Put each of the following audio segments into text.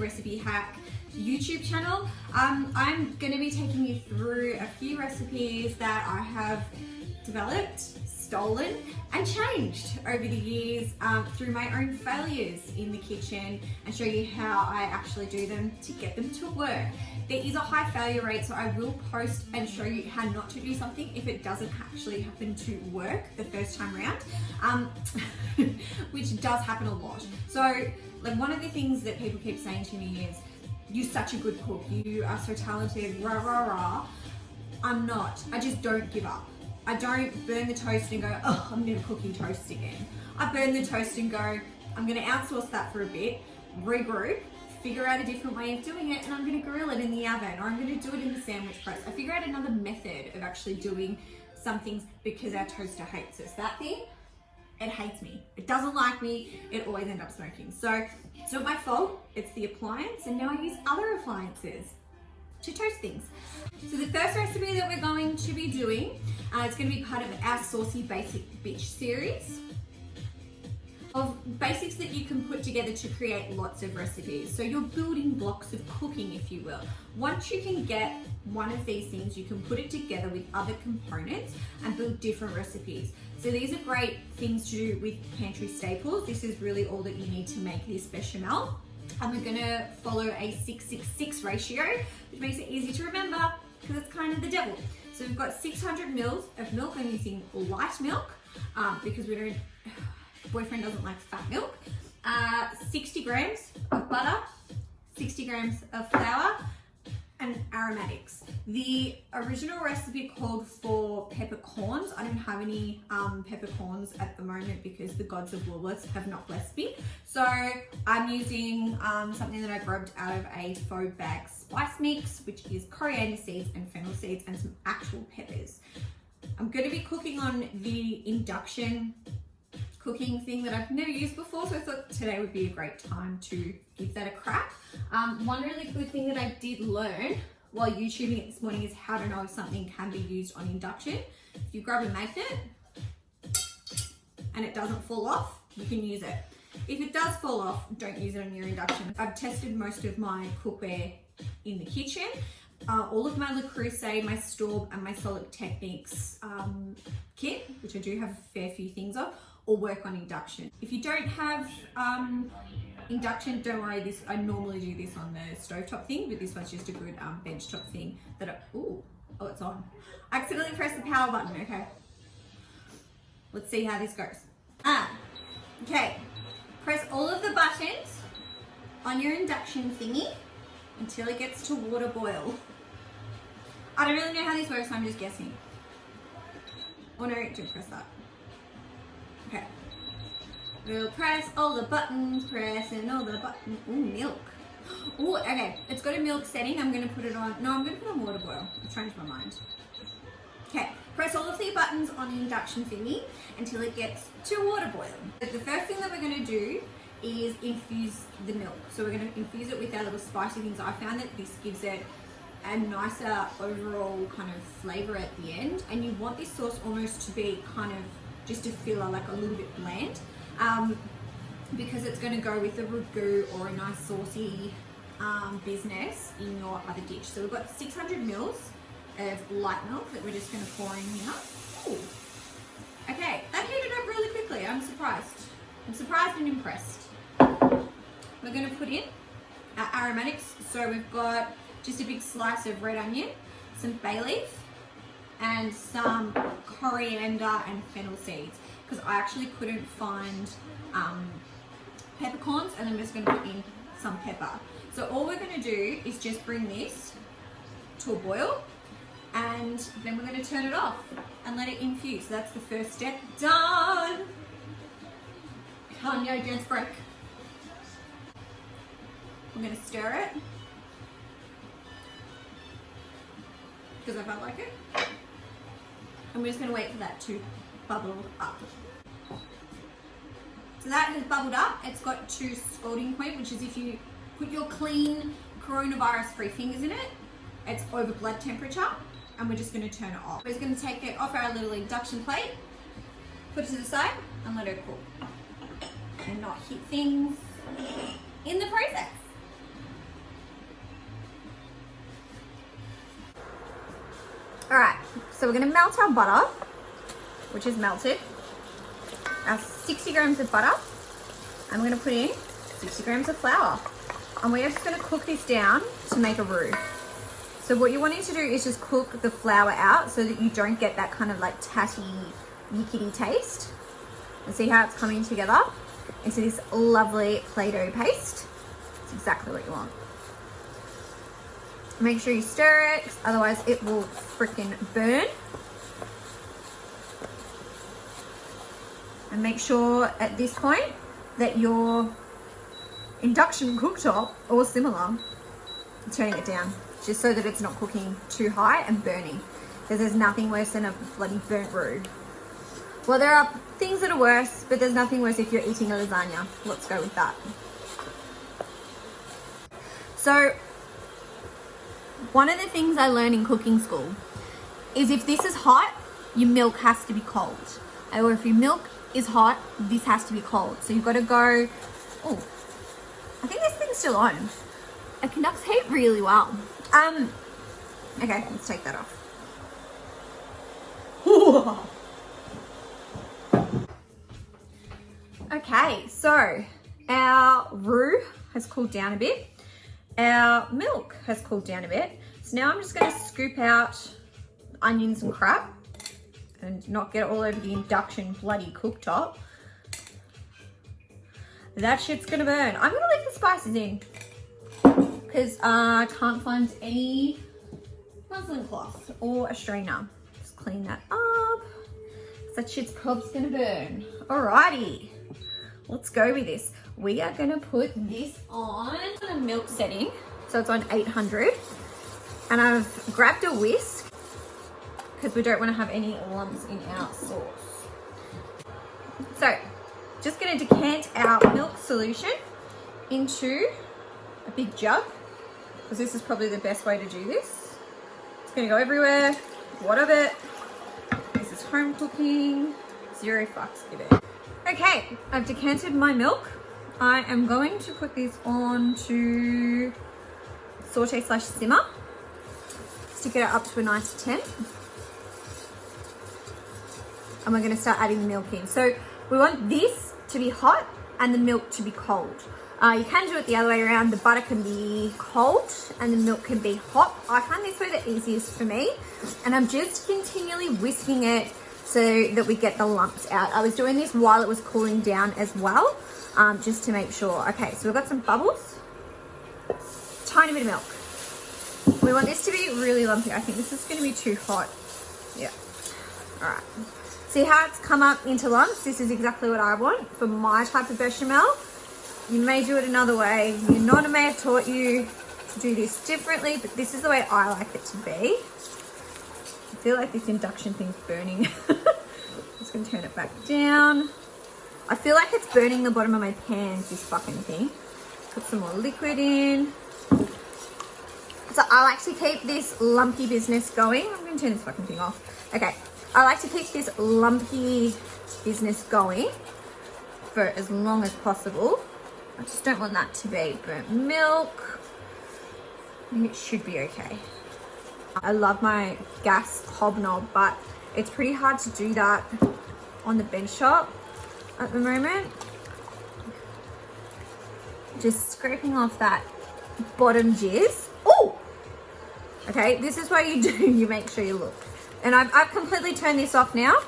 Recipe Hack YouTube channel. I'm going to be taking you through a few recipes that I have developed, stolen and changed over the years through my own failures in the kitchen, and show you how I actually do them to get them to work. There is a high failure rate, so I will post and show you how not to do something if it doesn't actually happen to work the first time around, which does happen a lot. So like, one of the things that people keep saying to me is, you're such a good cook, you are so talented, rah rah rah. I'm not. I just don't give up. I don't burn the toast and go, oh, I'm never cooking toast again. I burn the toast and go, I'm going to outsource that for a bit, regroup, figure out a different way of doing it, and I'm going to grill it in the oven, or I'm going to do it in the sandwich press. I figure out another method of actually doing some things because our toaster hates us. That thing, it hates me. It doesn't like me. It always ends up smoking. So it's not my fault. It's the appliance, and now I use other appliances to toast things. So the first recipe that we're going to be doing, it's going to be part of our Saucy Basic Bitch series of basics that you can put together to create lots of recipes. So you're building blocks of cooking, if you will. Once you can get one of these things, you can put it together with other components and build different recipes. So these are great things to do with pantry staples. This is really all that you need to make this bechamel. And we're gonna follow a 6-6-6 ratio, which makes it easy to remember because it's kind of the devil. So we've got 600 mils of milk. I'm using light milk because boyfriend doesn't like fat milk. 60 grams of butter, 60 grams of flour, and aromatics. The original recipe called for peppercorns. I don't have any peppercorns at the moment because the gods of Woolworths have not blessed me. So I'm using something that I grabbed out of a faux bag spice mix, which is coriander seeds and fennel seeds and some actual peppers. I'm going to be cooking on the induction cooking thing that I've never used before, so I thought today would be a great time to give that a crack. One really good thing that I did learn while YouTubing it this morning is how to know if something can be used on induction. If you grab a magnet and it doesn't fall off, you can use it. If it does fall off, don't use it on your induction. I've tested most of my cookware in the kitchen. All of my Le Creuset, my Staub and my Solid Techniques kit, which I do have a fair few things of, or work on induction. If you don't have induction, don't worry, I normally do this on the stovetop thing, but this one's just a good benchtop thing that oh, it's on. I accidentally pressed the power button, okay. Let's see how this goes. Okay, press all of the buttons on your induction thingy until it gets to water boil. I don't really know how this works, so I'm just guessing. Oh no, don't press that. Okay. We'll press all the buttons, pressing all the buttons. Ooh, milk. Ooh, okay. It's got a milk setting. I'm going to put it on. No, I'm going to put on water boil. I've changed my mind. Okay. Press all of the buttons on the induction thingy until it gets to water boil. The first thing that we're going to do is infuse the milk. So we're going to infuse it with our little spicy things. I found that this gives it a nicer overall kind of flavor at the end. And you want this sauce almost to be kind of just a filler, like a little bit bland, because it's going to go with a ragu or a nice saucy business in your other dish. So we've got 600 mils of light milk that we're just going to pour in here. Ooh. Okay, that heated up really quickly. I'm surprised. I'm surprised and impressed. We're going to put in our aromatics. So we've got just a big slice of red onion, some bay leaf, and some coriander and fennel seeds, because I actually couldn't find peppercorns, and I'm just going to put in some pepper. So all we're going to do is just bring this to a boil, and then we're going to turn it off and let it infuse. So that's the first step done. Oh no, don't break. I'm going to stir it because I felt like it. And we're just going to wait for that to bubble up. So that has bubbled up. It's got to scalding point, which is if you put your clean coronavirus-free fingers in it, it's over blood temperature, and we're just going to turn it off. We're just going to take it off our little induction plate, put it to the side, and let it cook. And not hit things in the process. All right, so we're gonna melt our butter, which is melted. Our 60 grams of butter. I'm gonna put in 60 grams of flour. And we're just gonna cook this down to make a roux. So what you're wanting to do is just cook the flour out so that you don't get that kind of like tatty, yickety taste. And see how it's coming together into this lovely Play-Doh paste. It's exactly what you want. Make sure you stir it, otherwise it will freaking burn. And make sure at this point that your induction cooktop or similar, turning it down, just so that it's not cooking too high and burning. Because there's nothing worse than a bloody burnt roux. Well, there are things that are worse, but there's nothing worse if you're eating a lasagna. Let's go with that. So, one of the things I learned in cooking school is if this is hot, your milk has to be cold. Or if your milk is hot, this has to be cold. So you've got to go, oh, I think this thing's still on. It conducts heat really well. Okay, let's take that off. Okay, so our roux has cooled down a bit. Our milk has cooled down a bit. So now I'm just going to scoop out onions and crap and not get it all over the induction bloody cooktop. That shit's going to burn. I'm going to leave the spices in because I can't find any muslin cloth or a strainer. Just clean that up. That shit's probably going to burn. Alrighty. Let's go with this. We are going to put this on a milk setting. So it's on 800. And I've grabbed a whisk because we don't want to have any lumps in our sauce. So just going to decant our milk solution into a big jug because this is probably the best way to do this. It's going to go everywhere. What of it? This is home cooking. Zero fucks given. Okay, I've decanted my milk. I am going to put this on to saute/simmer. Stick it up to a nice temp. And we're going to start adding the milk in. So we want this to be hot and the milk to be cold. You can do it the other way around. The butter can be cold and the milk can be hot. I find this way the easiest for me. And I'm just continually whisking it so that we get the lumps out. I was doing this while it was cooling down as well, just to make sure. Okay, so we've got some bubbles. Tiny bit of milk. We want this to be really lumpy. I think this is going to be too hot. Yeah. All right. See how it's come up into lumps? This is exactly what I want for my type of bechamel. You may do it another way. Your nonna may have taught you to do this differently, but this is the way I like it to be. I feel like this induction thing's burning. Just gonna turn it back down. I feel like it's burning the bottom of my pans, this fucking thing. Put some more liquid in. So I like to keep this lumpy business going. I'm gonna turn this fucking thing off. Okay, I like to keep this lumpy business going for as long as possible. I just don't want that to be burnt milk. I think it should be okay. I love my gas hobnob, but it's pretty hard to do that on the bench top at the moment. Just scraping off that bottom jizz. Oh! Okay, this is what you do. You make sure you look. And I've completely turned this off now.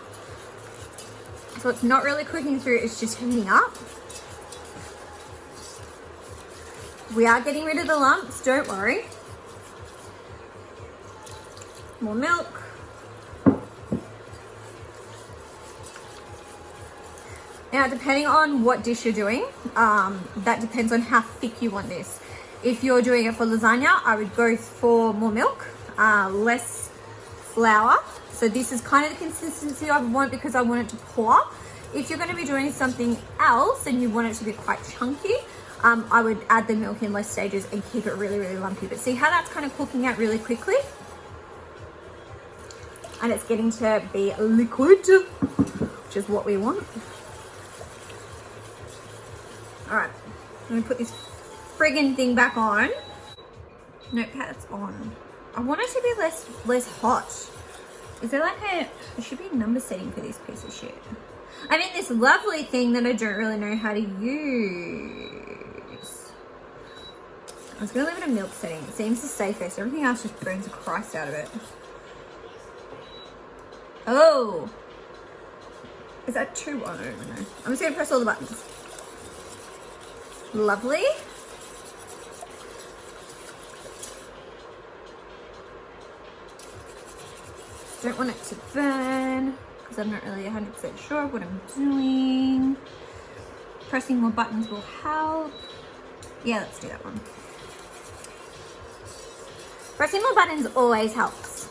So it's not really cooking through, it's just heating up. We are getting rid of the lumps, don't worry. More milk. Now, depending on what dish you're doing, that depends on how thick you want this. If you're doing it for lasagna, I would go for more milk, less flour. So this is kind of the consistency I want because I want it to pour. If you're going to be doing something else and you want it to be quite chunky, I would add the milk in less stages and keep it really, really lumpy. But see how that's kind of cooking out really quickly? And it's getting to be liquid, which is what we want. All right, I'm gonna put this friggin' thing back on. Notepad's on. I want it to be less hot. Is there like there should be a number setting for this piece of shit. I mean this lovely thing that I don't really know how to use. I was gonna leave it a milk setting. It seems the safest. Everything else just burns the Christ out of it. Oh! Is that two? Oh, no, no, no. I'm just gonna press all the buttons. Lovely. Don't want it to burn because I'm not really 100% sure of what I'm doing. Pressing more buttons will help. Yeah, let's do that one. Pressing more buttons always helps.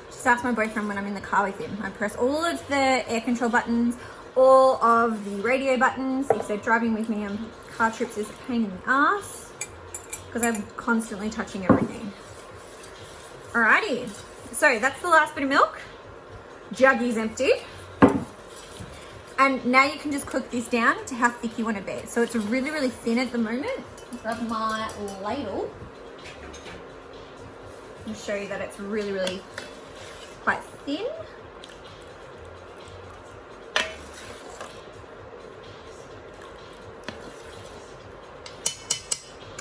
Just ask my boyfriend when I'm in the car with him. I press all of the air control buttons, all of the radio buttons. If they're driving with me on car trips, is a pain in the ass because I'm constantly touching everything. Alrighty, so that's the last bit of milk. Juggy's empty. And now you can just cook this down to how thick you want it to be. So it's really, really thin at the moment. Grab my ladle and show you that it's really, really quite thin.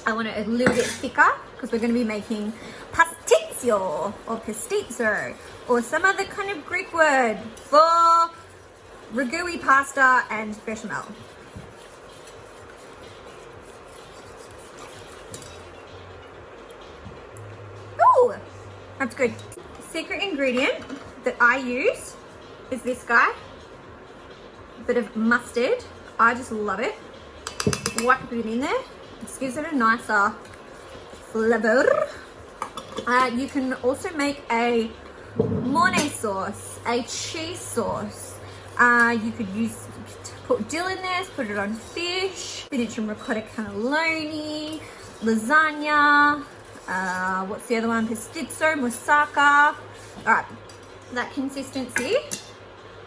I want it a little bit thicker because we're going to be making pastizio or pastizzo or some other kind of Greek word for ragu-y pasta and bechamel. Ooh, that's good. Secret ingredient that I use is this guy. A bit of mustard. I just love it. Whack it in there. This gives it a nicer flavor. You can also make a mornay sauce, a cheese sauce. You could put dill in this, put it on fish, spinach and ricotta cannelloni, lasagna. What's the other one? Pastizzo, moussaka. All right, that consistency.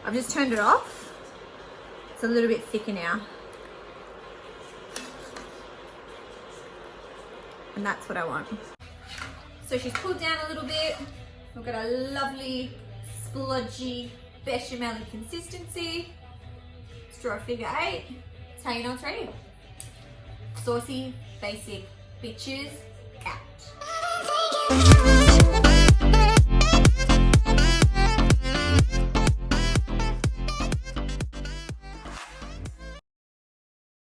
I've just turned it off. It's a little bit thicker now. And that's what I want. So she's pulled down a little bit. We've got a lovely, splodgy, bechamel consistency. Let's draw a figure 8. That's how you know it's ready. Saucy Basic Bitches out.